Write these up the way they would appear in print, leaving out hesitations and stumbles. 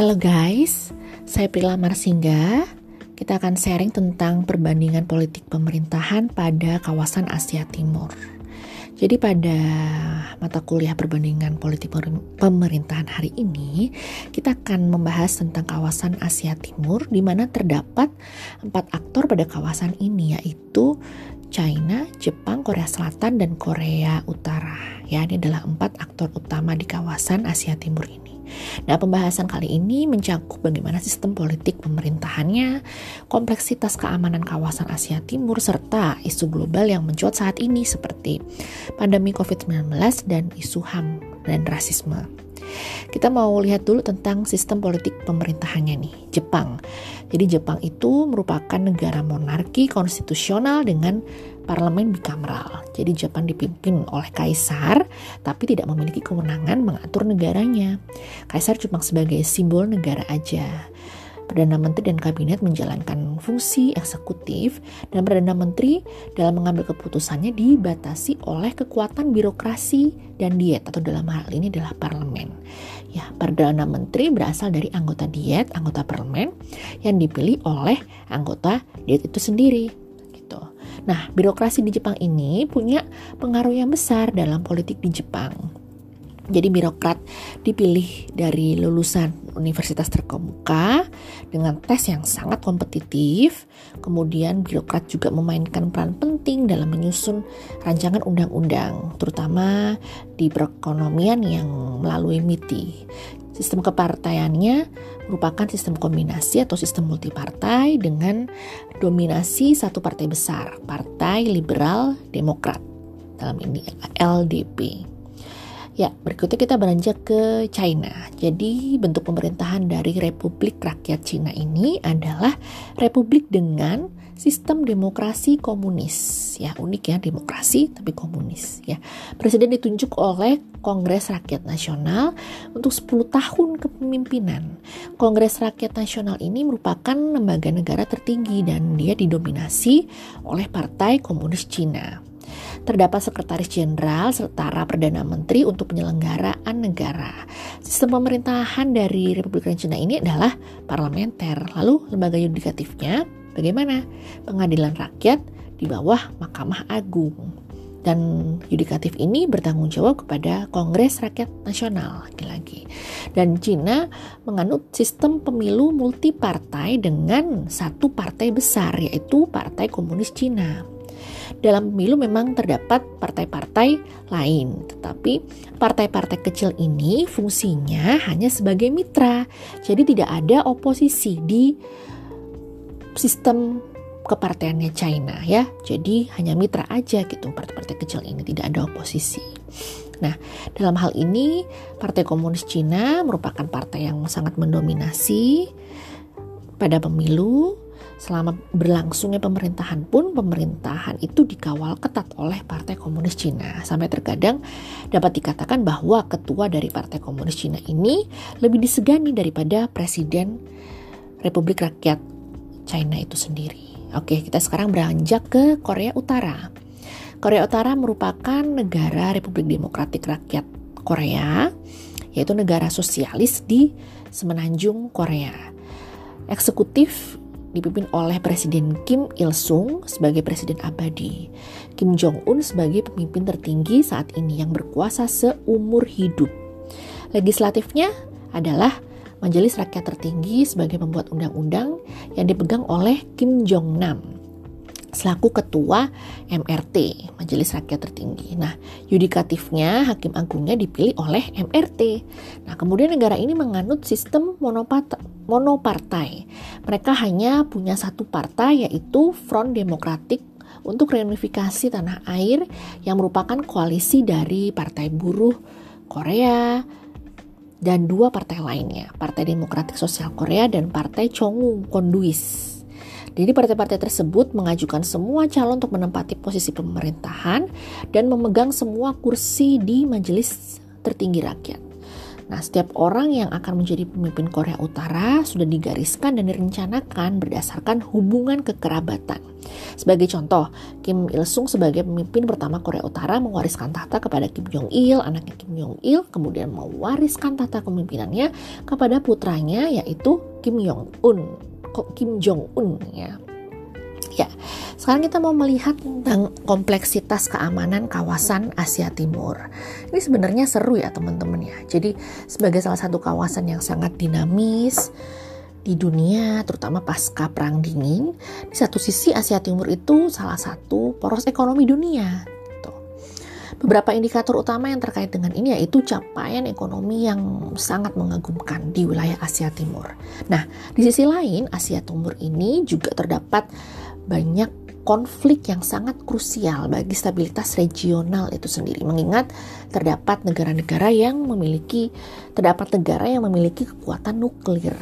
Halo guys, saya Prila Marsingga. Kita akan sharing tentang perbandingan politik pemerintahan pada kawasan Asia Timur. Jadi pada mata kuliah perbandingan politik pemerintahan hari ini, kita akan membahas tentang kawasan Asia Timur di mana terdapat 4 aktor pada kawasan ini, yaitu China, Jepang, Korea Selatan, dan Korea Utara. Ya, ini adalah 4 aktor utama di kawasan Asia Timur ini. Nah, pembahasan kali ini mencakup bagaimana sistem politik pemerintahannya, kompleksitas keamanan kawasan Asia Timur, serta isu global yang mencuat saat ini seperti pandemi COVID-19 dan isu HAM dan rasisme. Kita mau lihat dulu tentang sistem politik pemerintahannya nih, Jepang. Jadi Jepang itu merupakan negara monarki konstitusional dengan parlemen bikameral. Jadi Jepang dipimpin oleh kaisar, tapi tidak memiliki kewenangan mengatur negaranya. Kaisar cuma sebagai simbol negara aja. Perdana Menteri dan Kabinet menjalankan fungsi eksekutif, dan Perdana Menteri dalam mengambil keputusannya dibatasi oleh kekuatan birokrasi dan diet, atau dalam hal ini adalah parlemen. Ya, Perdana Menteri berasal dari anggota diet, anggota parlemen yang dipilih oleh anggota diet itu sendiri. Gitu. Nah, birokrasi di Jepang ini punya pengaruh yang besar dalam politik di Jepang. Jadi birokrat dipilih dari lulusan universitas terkemuka dengan tes yang sangat kompetitif. Kemudian birokrat juga memainkan peran penting dalam menyusun rancangan undang-undang, terutama di perekonomian yang melalui MITI. Sistem kepartaiannya merupakan sistem kombinasi atau sistem multipartai dengan dominasi satu partai besar, Partai Liberal Demokrat, dalam ini LDP. Ya, berikutnya kita beranjak ke China. Jadi bentuk pemerintahan dari Republik Rakyat Cina ini adalah republik dengan sistem demokrasi komunis. Ya, unik ya, demokrasi tapi komunis ya. Presiden ditunjuk oleh Kongres Rakyat Nasional untuk 10 tahun kepemimpinan. Kongres Rakyat Nasional ini merupakan lembaga negara tertinggi dan dia didominasi oleh Partai Komunis Cina. Terdapat sekretaris jenderal serta perdana menteri untuk penyelenggaraan negara. Sistem pemerintahan dari Republik Rakyat Cina ini adalah parlementer. Lalu lembaga yudikatifnya bagaimana? Pengadilan rakyat di bawah Mahkamah Agung. Dan yudikatif ini bertanggung jawab kepada Kongres Rakyat Nasional lagi-lagi. Dan Cina menganut sistem pemilu multipartai dengan satu partai besar, yaitu Partai Komunis Cina. Dalam pemilu memang terdapat partai-partai lain, tetapi partai-partai kecil ini fungsinya hanya sebagai mitra. Jadi tidak ada oposisi di sistem kepartaiannya China ya. Jadi hanya mitra aja gitu partai-partai kecil ini, tidak ada oposisi. Nah, dalam hal ini Partai Komunis Cina merupakan partai yang sangat mendominasi pada pemilu. Selama berlangsungnya pemerintahan pun, pemerintahan itu dikawal ketat oleh Partai Komunis Cina. Sampai terkadang dapat dikatakan bahwa ketua dari Partai Komunis Cina ini lebih disegani daripada Presiden Republik Rakyat China itu sendiri. Oke, kita sekarang beranjak ke Korea Utara. Korea Utara merupakan negara Republik Demokratik Rakyat Korea, yaitu negara sosialis di semenanjung Korea. Eksekutif dipimpin oleh Presiden Kim Il-sung sebagai Presiden abadi. Kim Jong-un sebagai pemimpin tertinggi saat ini yang berkuasa seumur hidup. Legislatifnya adalah Majelis Rakyat Tertinggi sebagai pembuat undang-undang yang dipegang oleh Kim Jong-nam selaku ketua MRT, Majelis Rakyat Tertinggi. Nah, yudikatifnya, Hakim Agungnya dipilih oleh MRT. Nah, kemudian negara ini menganut sistem monopartai. Mereka hanya punya satu partai, yaitu Front Demokratik untuk Reunifikasi Tanah Air, yang merupakan koalisi dari Partai Buruh Korea dan 2 partai lainnya, Partai Demokratik Sosial Korea dan Partai Chongu Konduis. Jadi partai-partai tersebut mengajukan semua calon untuk menempati posisi pemerintahan dan memegang semua kursi di Majelis Tertinggi Rakyat. Nah, setiap orang yang akan menjadi pemimpin Korea Utara sudah digariskan dan direncanakan berdasarkan hubungan kekerabatan. Sebagai contoh, Kim Il-sung sebagai pemimpin pertama Korea Utara mewariskan tahta kepada Kim Jong-il, anaknya Kim Jong-il, kemudian mewariskan tahta kepemimpinannya kepada putranya yaitu Kim Jong-un ya. Ya, sekarang kita mau melihat tentang kompleksitas keamanan kawasan Asia Timur. Ini sebenarnya seru ya teman-teman ya. Jadi sebagai salah satu kawasan yang sangat dinamis di dunia, terutama pasca Perang Dingin, di satu sisi Asia Timur itu salah satu poros ekonomi dunia. Beberapa indikator utama yang terkait dengan ini yaitu capaian ekonomi yang sangat mengagumkan di wilayah Asia Timur. Nah, di sisi lain Asia Timur ini juga terdapat banyak konflik yang sangat krusial bagi stabilitas regional itu sendiri. Mengingat terdapat negara yang memiliki kekuatan nuklir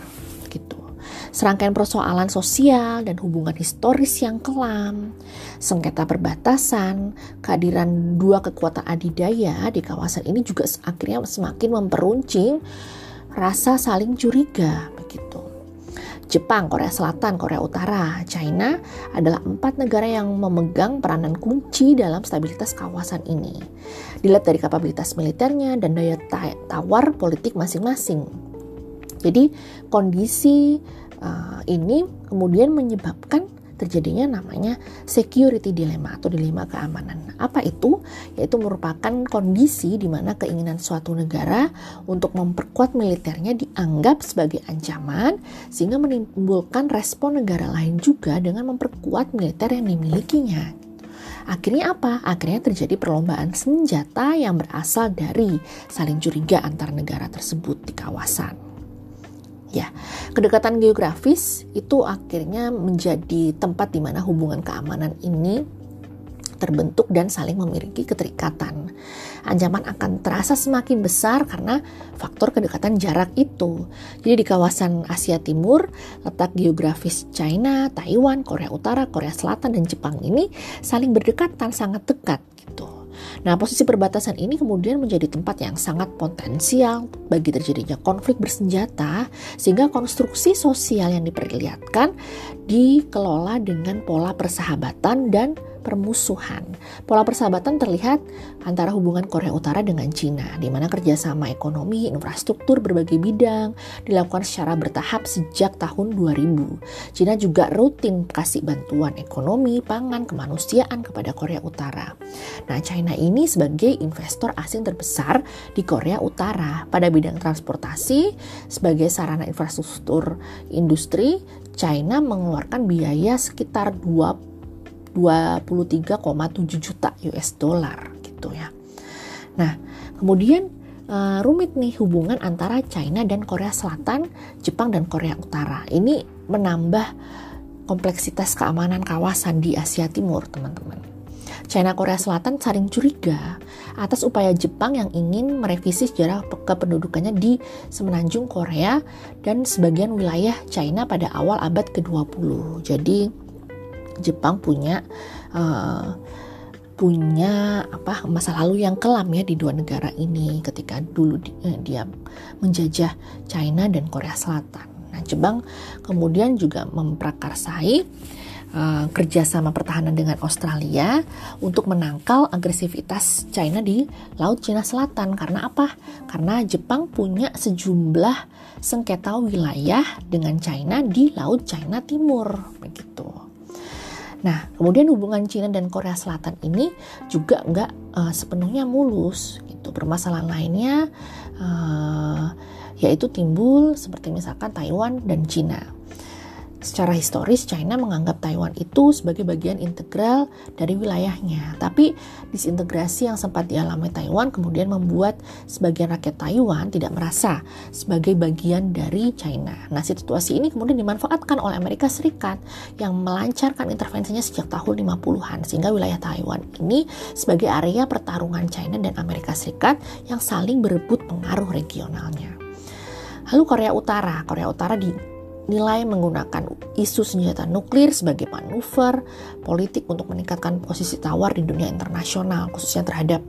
gitu. Serangkaian persoalan sosial dan hubungan historis yang kelam, sengketa perbatasan, kehadiran dua kekuatan adidaya di kawasan ini juga akhirnya semakin memperuncing rasa saling curiga begitu. Jepang, Korea Selatan, Korea Utara, China adalah 4 negara yang memegang peranan kunci dalam stabilitas kawasan ini. Dilihat dari kapabilitas militernya dan daya tawar politik masing-masing. Jadi kondisi ini kemudian menyebabkan terjadinya namanya security dilemma atau dilema keamanan. Apa itu? Yaitu merupakan kondisi di mana keinginan suatu negara untuk memperkuat militernya dianggap sebagai ancaman sehingga menimbulkan respon negara lain juga dengan memperkuat militer yang dimilikinya. Akhirnya apa? Akhirnya terjadi perlombaan senjata yang berasal dari saling curiga antar negara tersebut di kawasan. Ya, kedekatan geografis itu akhirnya menjadi tempat di mana hubungan keamanan ini terbentuk dan saling memiliki keterikatan. Ancaman akan terasa semakin besar karena faktor kedekatan jarak itu. Jadi di kawasan Asia Timur, letak geografis China, Taiwan, Korea Utara, Korea Selatan, dan Jepang ini saling berdekatan sangat dekat gitu. Nah, posisi perbatasan ini kemudian menjadi tempat yang sangat potensial bagi terjadinya konflik bersenjata, sehingga konstruksi sosial yang diperlihatkan dikelola dengan pola persahabatan dan permusuhan. Pola persahabatan terlihat antara hubungan Korea Utara dengan Cina, di mana kerjasama ekonomi, infrastruktur berbagai bidang dilakukan secara bertahap sejak tahun 2000. Cina juga rutin kasih bantuan ekonomi, pangan, kemanusiaan kepada Korea Utara. Nah, China ini sebagai investor asing terbesar di Korea Utara pada bidang transportasi sebagai sarana infrastruktur industri. China mengeluarkan biaya sekitar 23,7 juta US dollar gitu ya. Nah, kemudian rumit nih hubungan antara China dan Korea Selatan, Jepang dan Korea Utara. Ini menambah kompleksitas keamanan kawasan di Asia Timur, teman-teman. China Korea Selatan saling curiga atas upaya Jepang yang ingin merevisi sejarah kependudukannya di semenanjung Korea dan sebagian wilayah China pada awal abad ke-20. Jadi Jepang punya masa lalu yang kelam ya di dua negara ini ketika dulu dia menjajah China dan Korea Selatan. Nah, Jepang kemudian juga memprakarsai kerjasama pertahanan dengan Australia untuk menangkal agresivitas China di Laut Cina Selatan. Karena apa? Karena Jepang punya sejumlah sengketa wilayah dengan China di Laut China Timur, begitu. Nah, kemudian hubungan Cina dan Korea Selatan ini juga nggak sepenuhnya mulus, gitu. Permasalahan lainnya yaitu timbul seperti misalkan Taiwan dan Cina. Secara historis, China menganggap Taiwan itu sebagai bagian integral dari wilayahnya. Tapi disintegrasi yang sempat dialami Taiwan kemudian membuat sebagian rakyat Taiwan tidak merasa sebagai bagian dari China. Nah, situasi ini kemudian dimanfaatkan oleh Amerika Serikat yang melancarkan intervensinya sejak tahun 50-an. Sehingga wilayah Taiwan ini sebagai area pertarungan China dan Amerika Serikat yang saling berebut pengaruh regionalnya. Lalu Korea Utara dinilai menggunakan isu senjata nuklir sebagai manuver politik untuk meningkatkan posisi tawar di dunia internasional, khususnya terhadap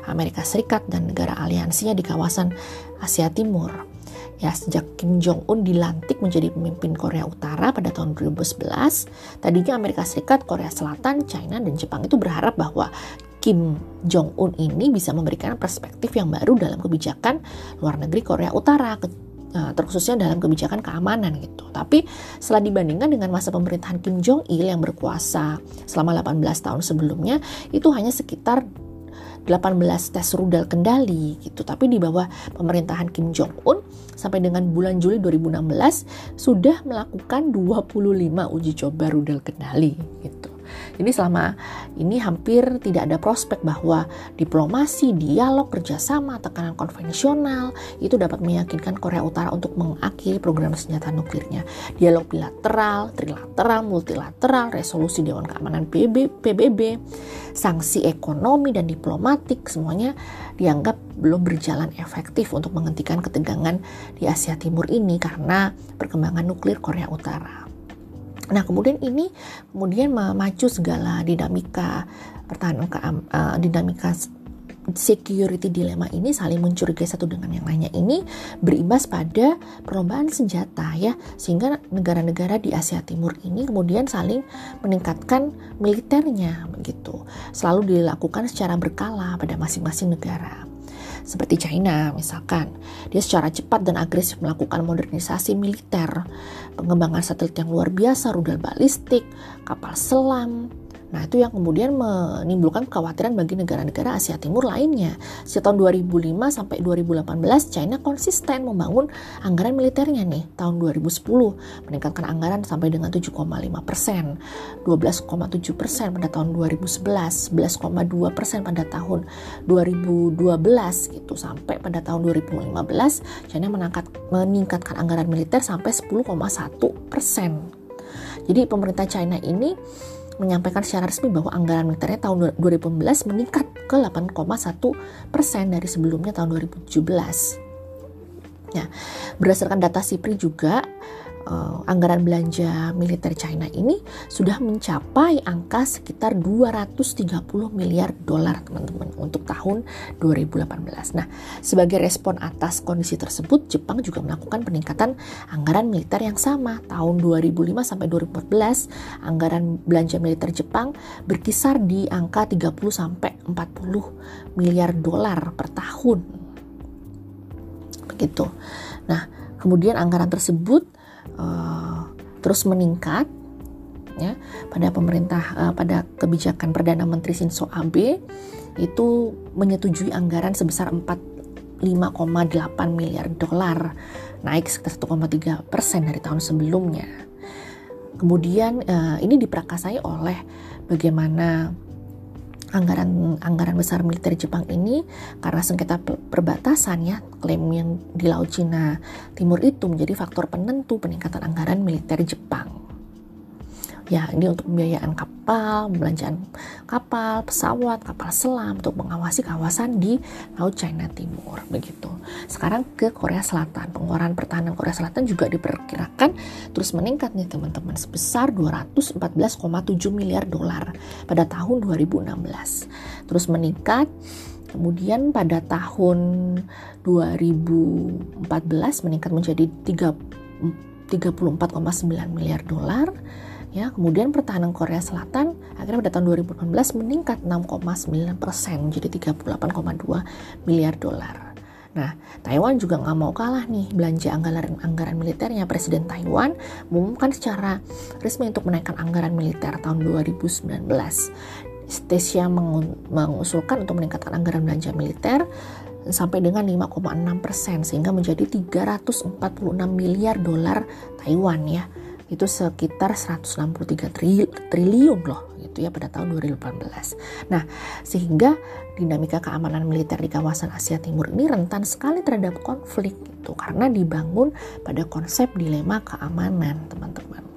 Amerika Serikat dan negara aliansinya di kawasan Asia Timur. Ya, sejak Kim Jong-un dilantik menjadi pemimpin Korea Utara pada tahun 2011, tadinya Amerika Serikat, Korea Selatan, China, dan Jepang itu berharap bahwa Kim Jong-un ini bisa memberikan perspektif yang baru dalam kebijakan luar negeri Korea Utara, terkhususnya dalam kebijakan keamanan gitu. Tapi setelah dibandingkan dengan masa pemerintahan Kim Jong-il yang berkuasa selama 18 tahun sebelumnya, itu hanya sekitar 18 tes rudal kendali gitu. Tapi di bawah pemerintahan Kim Jong-un sampai dengan bulan Juli 2016 sudah melakukan 25 uji coba rudal kendali gitu. Jadi selama ini hampir tidak ada prospek bahwa diplomasi, dialog, kerjasama, tekanan konvensional itu dapat meyakinkan Korea Utara untuk mengakhiri program senjata nuklirnya. Dialog bilateral, trilateral, multilateral, resolusi Dewan Keamanan PBB, sanksi ekonomi dan diplomatik semuanya dianggap belum berjalan efektif untuk menghentikan ketegangan di Asia Timur ini karena perkembangan nuklir Korea Utara. Nah, kemudian memacu segala dinamika dinamika security dilema ini saling mencurigai satu dengan yang lainnya ini berimbas pada perlombaan senjata ya, sehingga negara-negara di Asia Timur ini kemudian saling meningkatkan militernya begitu. Selalu dilakukan secara berkala pada masing-masing negara. Seperti China misalkan, dia secara cepat dan agresif melakukan modernisasi militer, pengembangan satelit yang luar biasa, rudal balistik, kapal selam. Nah, itu yang kemudian menimbulkan kekhawatiran bagi negara-negara Asia Timur lainnya. Sejak tahun 2005 sampai 2018, China konsisten membangun anggaran militernya nih. Tahun 2010 meningkatkan anggaran sampai dengan 7,5%, 12,7% pada tahun 2011, 11,2% pada tahun 2012 gitu, sampai pada tahun 2015 China meningkatkan anggaran militer sampai 10,1%. Jadi pemerintah China ini menyampaikan secara resmi bahwa anggaran militernya tahun 2015 meningkat ke 8,1% dari sebelumnya tahun 2017. Ya, berdasarkan data SIPRI juga, anggaran belanja militer China ini sudah mencapai angka sekitar 230 miliar dolar teman-teman untuk tahun 2018. Nah, sebagai respon atas kondisi tersebut, Jepang juga melakukan peningkatan anggaran militer yang sama. Tahun 2005 sampai 2014, anggaran belanja militer Jepang berkisar di angka 30 sampai 40 miliar dolar per tahun. Begitu. Nah, kemudian anggaran tersebut terus meningkat ya pada kebijakan Perdana Menteri Shinzo Abe itu menyetujui anggaran sebesar 45,8 miliar dolar, naik sekitar 1,3% dari tahun sebelumnya. Kemudian ini diperakasai oleh bagaimana anggaran besar militer Jepang ini karena sengketa perbatasan ya, klaim yang di Laut Cina Timur itu menjadi faktor penentu peningkatan anggaran militer Jepang. Ya, ini untuk pembiayaan kapal, pembelanjaan kapal, pesawat, kapal selam untuk mengawasi kawasan di Laut China Timur begitu. Sekarang ke Korea Selatan, pengeluaran pertahanan Korea Selatan juga diperkirakan terus meningkat nih teman-teman, sebesar 214,7 miliar dolar pada tahun 2016. Terus meningkat. Kemudian pada tahun 2014 meningkat menjadi 34,9 miliar dolar. Ya, kemudian pertahanan Korea Selatan akhirnya pada tahun 2018 meningkat 6,9% menjadi 38,2 miliar dolar. Nah, Taiwan juga nggak mau kalah nih belanja anggaran militernya. Presiden Taiwan mengumumkan secara resmi untuk menaikkan anggaran militer tahun 2019. Stasia mengusulkan untuk meningkatkan anggaran belanja militer sampai dengan 5,6% sehingga menjadi 346 miliar dolar Taiwan ya. Itu sekitar 163 triliun loh gitu ya pada tahun 2018. Nah, sehingga dinamika keamanan militer di kawasan Asia Timur ini rentan sekali terhadap konflik gitu, karena dibangun pada konsep dilema keamanan, teman-teman.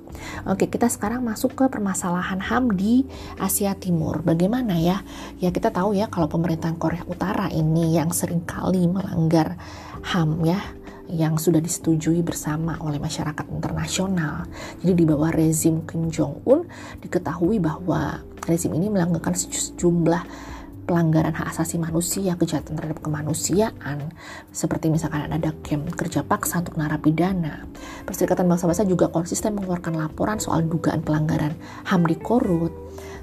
Oke, kita sekarang masuk ke permasalahan HAM di Asia Timur. Bagaimana ya? Ya, kita tahu ya kalau pemerintahan Korea Utara ini yang seringkali melanggar HAM ya, yang sudah disetujui bersama oleh masyarakat internasional. Jadi di bawah rezim Kim Jong-un diketahui bahwa rezim ini melakukan sejumlah pelanggaran hak asasi manusia, kejahatan terhadap kemanusiaan, seperti misalkan ada camp kerja paksa untuk narapidana. Perserikatan Bangsa-Bangsa juga konsisten mengeluarkan laporan soal dugaan pelanggaran HAM di Korut,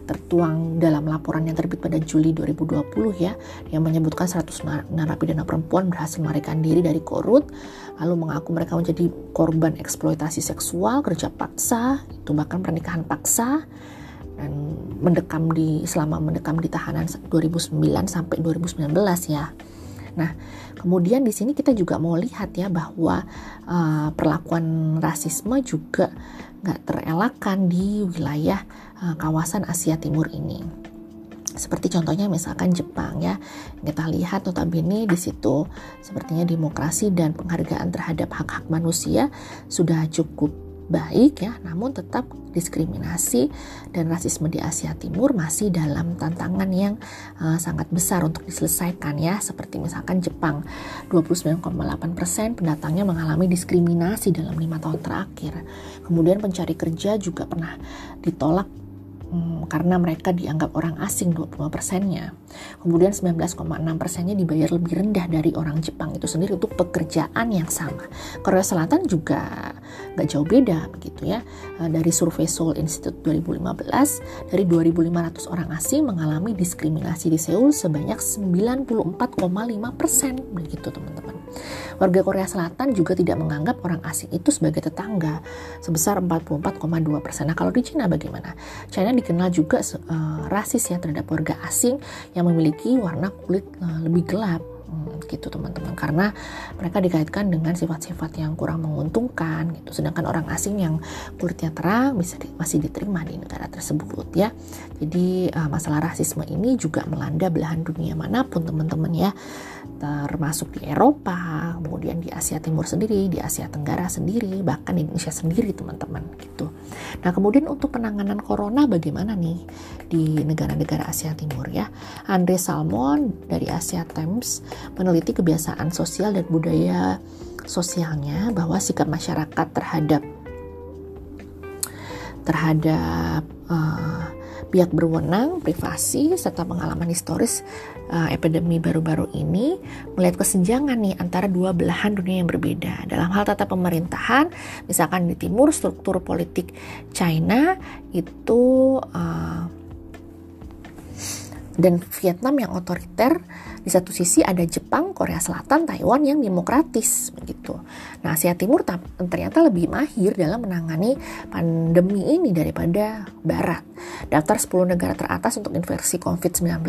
tertuang dalam laporan yang terbit pada Juli 2020 ya, yang menyebutkan 100 narapidana perempuan berhasil melarikan diri dari Korut, lalu mengaku mereka menjadi korban eksploitasi seksual, kerja paksa, itu bahkan pernikahan paksa, dan selama mendekam di tahanan 2009 sampai 2019 ya. Nah, kemudian di sini kita juga mau lihat ya bahwa perlakuan rasisme juga nggak terelakkan di wilayah kawasan Asia Timur ini. Seperti contohnya misalkan Jepang ya, kita lihat notabene di situ sepertinya demokrasi dan penghargaan terhadap hak-hak manusia sudah cukup baik ya, namun tetap diskriminasi dan rasisme di Asia Timur masih dalam tantangan yang sangat besar untuk diselesaikan ya. Seperti misalkan Jepang, 29,8% pendatangnya mengalami diskriminasi dalam 5 tahun terakhir. Kemudian pencari kerja juga pernah ditolak karena mereka dianggap orang asing 25%-nya. Kemudian 19,6%-nya dibayar lebih rendah dari orang Jepang itu sendiri untuk pekerjaan yang sama. Korea Selatan juga gak jauh beda begitu ya. Dari survei Seoul Institute 2015, dari 2.500 orang asing mengalami diskriminasi di Seoul sebanyak 94,5% begitu teman-teman. Warga Korea Selatan juga tidak menganggap orang asing itu sebagai tetangga sebesar 44,2%. Nah, kalau di China bagaimana? China dikenal juga rasis ya terhadap warga asing yang memiliki warna kulit lebih gelap gitu teman-teman, karena mereka dikaitkan dengan sifat-sifat yang kurang menguntungkan gitu. Sedangkan orang asing yang kulitnya terang masih diterima di negara tersebut ya. Jadi masalah rasisme ini juga melanda belahan dunia manapun teman-teman ya, termasuk di Eropa, kemudian di Asia Timur sendiri, di Asia Tenggara sendiri, bahkan di Indonesia sendiri teman-teman gitu. Nah, kemudian untuk penanganan corona bagaimana nih di negara-negara Asia Timur ya? Andre Salmon dari Asia Times meneliti kebiasaan sosial dan budaya sosialnya bahwa sikap masyarakat terhadap pihak berwenang, privasi, serta pengalaman historis epidemi baru-baru ini melihat kesenjangan nih antara dua belahan dunia yang berbeda. Dalam hal tata pemerintahan, misalkan di timur struktur politik China itu dan Vietnam yang otoriter, di satu sisi ada Jepang, Korea Selatan, Taiwan yang demokratis begitu. Nah, Asia Timur ternyata lebih mahir dalam menangani pandemi ini daripada Barat. Daftar 10 negara teratas untuk infeksi COVID-19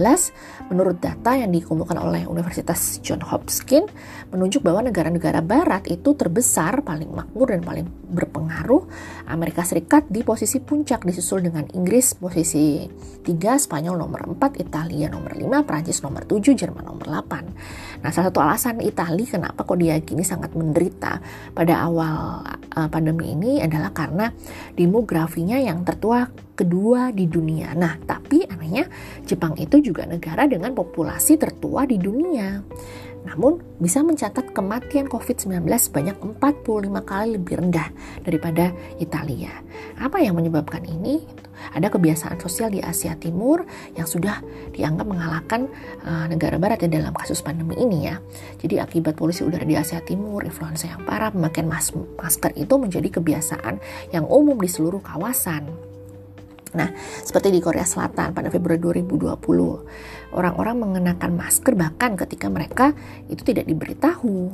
menurut data yang dikumpulkan oleh Universitas Johns Hopkins menunjuk bahwa negara-negara Barat itu terbesar, paling makmur dan paling berpengaruh. Amerika Serikat di posisi puncak disusul dengan Inggris posisi 3, Spanyol nomor 4, Italia nomor 5, Prancis nomor 7, Jerman nomor 8. Nah, salah satu alasan Italia kenapa kok diyakini sangat menderita pada awal pandemi ini adalah karena demografinya yang tertua kedua di dunia. Nah, tapi anehnya Jepang itu juga negara dengan populasi tertua di dunia. Namun bisa mencatat kematian COVID-19 sebanyak 45 kali lebih rendah daripada Italia. Apa yang menyebabkan ini? Ada kebiasaan sosial di Asia Timur yang sudah dianggap mengalahkan negara Barat ya dalam kasus pandemi ini ya. Jadi akibat polusi udara di Asia Timur, influenza yang parah, pemakaian masker itu menjadi kebiasaan yang umum di seluruh kawasan. Nah, seperti di Korea Selatan pada Februari 2020, orang-orang mengenakan masker bahkan ketika mereka itu tidak diberitahu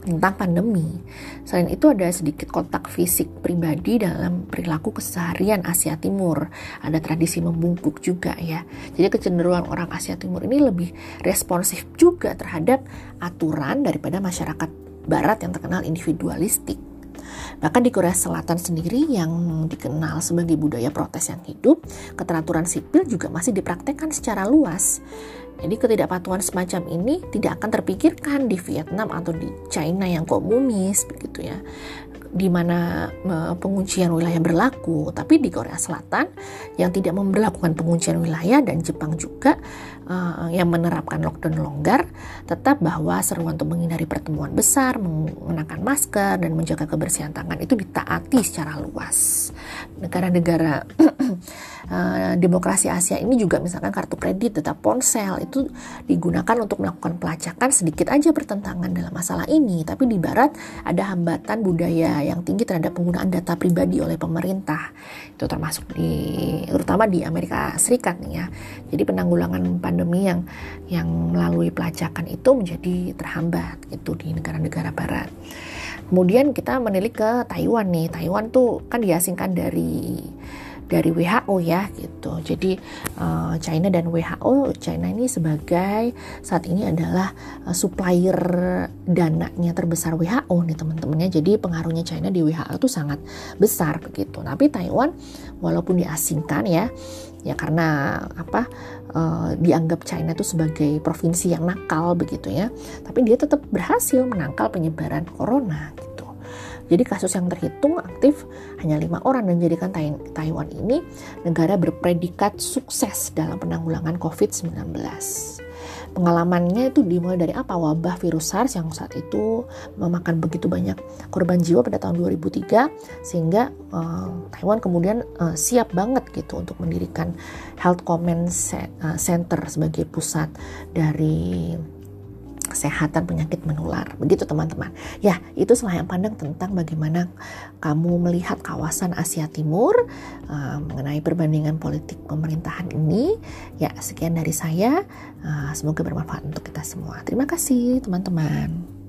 tentang pandemi. Selain itu ada sedikit kontak fisik pribadi dalam perilaku keseharian Asia Timur. Ada tradisi membungkuk juga ya. Jadi kecenderungan orang Asia Timur ini lebih responsif juga terhadap aturan daripada masyarakat Barat yang terkenal individualistik. Bahkan di Korea Selatan sendiri yang dikenal sebagai budaya protes yang hidup, keteraturan sipil juga masih dipraktekkan secara luas. Jadi ketidakpatuhan semacam ini tidak akan terpikirkan di Vietnam atau di China yang komunis begitu ya. di mana penguncian wilayah berlaku, tapi di Korea Selatan yang tidak memberlakukan penguncian wilayah dan Jepang juga yang menerapkan lockdown longgar, tetap bahwa seruan untuk menghindari pertemuan besar, mengenakan masker, dan menjaga kebersihan tangan itu ditaati secara luas. Negara-negara demokrasi Asia ini juga misalkan kartu kredit, data ponsel itu digunakan untuk melakukan pelacakan. Sedikit aja bertentangan dalam masalah ini, tapi di Barat ada hambatan budaya yang tinggi terhadap penggunaan data pribadi oleh pemerintah. Itu termasuk terutama di Amerika Serikat nih ya. Jadi penanggulangan pandemi yang melalui pelacakan itu menjadi terhambat gitu di negara-negara Barat. Kemudian kita menilik ke Taiwan nih. Taiwan tuh kan diasingkan dari WHO ya gitu. Jadi China dan WHO, China ini sebagai saat ini adalah supplier dananya terbesar WHO nih teman-temannya. Jadi pengaruhnya China di WHO itu sangat besar begitu. Tapi Taiwan walaupun diasingkan ya karena dianggap China itu sebagai provinsi yang nakal begitu ya. Tapi dia tetap berhasil menangkal penyebaran corona gitu. Jadi kasus yang terhitung aktif hanya 5 orang dan menjadikan Taiwan ini negara berpredikat sukses dalam penanggulangan COVID-19. Pengalamannya itu dimulai dari wabah virus SARS yang saat itu memakan begitu banyak korban jiwa pada tahun 2003, sehingga Taiwan kemudian siap banget gitu untuk mendirikan Health Command Center sebagai pusat dari kesehatan penyakit menular. Begitu teman-teman. Ya, itu selayang pandang tentang bagaimana kamu melihat kawasan Asia Timur mengenai perbandingan politik pemerintahan ini. Ya, sekian dari saya. Semoga bermanfaat untuk kita semua. Terima kasih teman-teman.